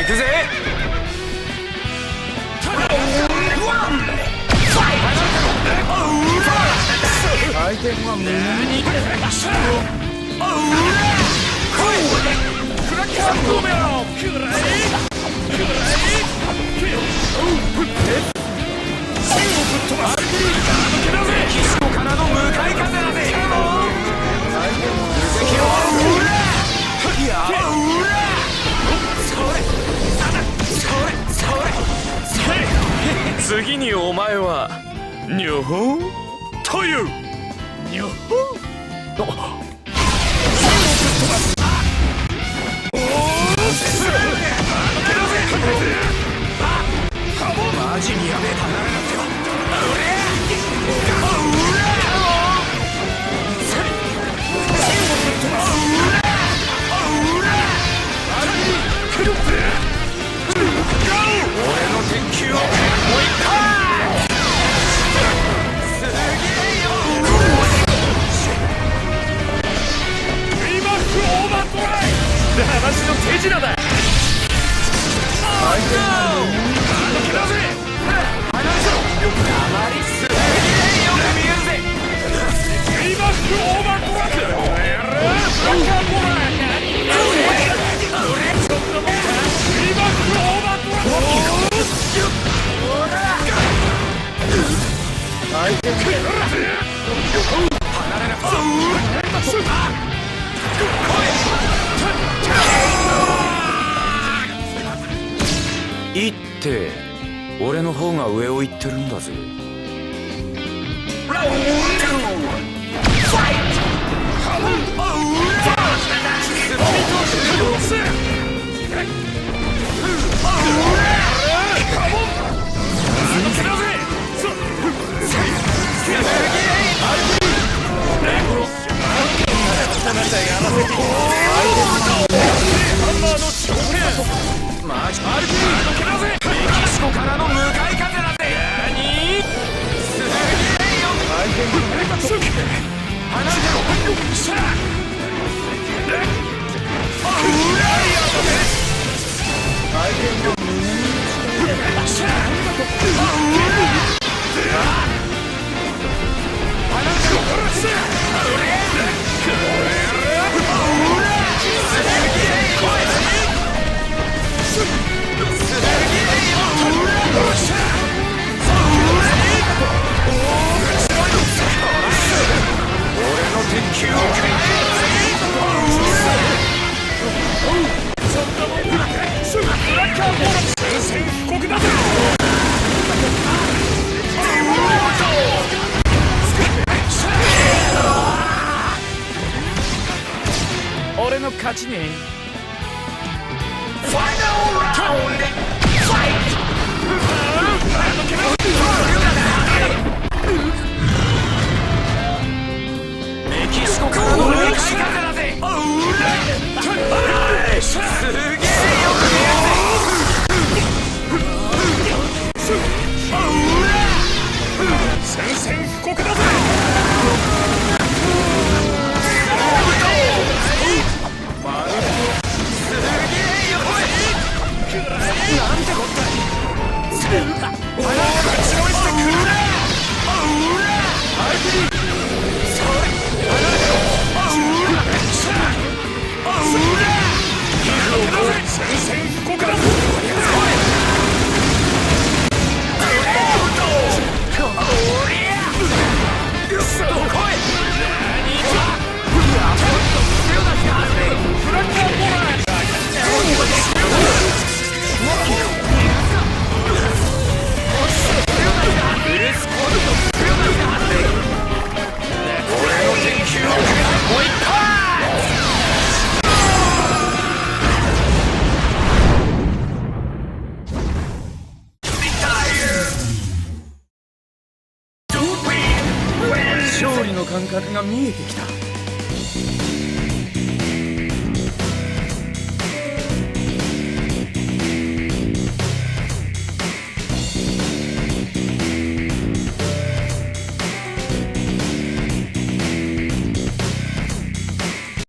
くぜ。相手は胸にからの向かい風だぜ。次にお前はニョホンというニョホンマジにやべえ離れなくては。俺の鉄球をもう一回。すげえよ。リバックオーバードライ。話の手品だ。いって俺の方が上を行ってるんだぜ。マジメキシコからの向かい風だぜ。何すげえよ。離れてろ。シャー俺の勝ちね。ファイナルラウンドファイト。メキシコからの向かい風だぜ。すげえよ。宣戦布告だぜ。なんてこったい。勝利の感覚が見えてきた。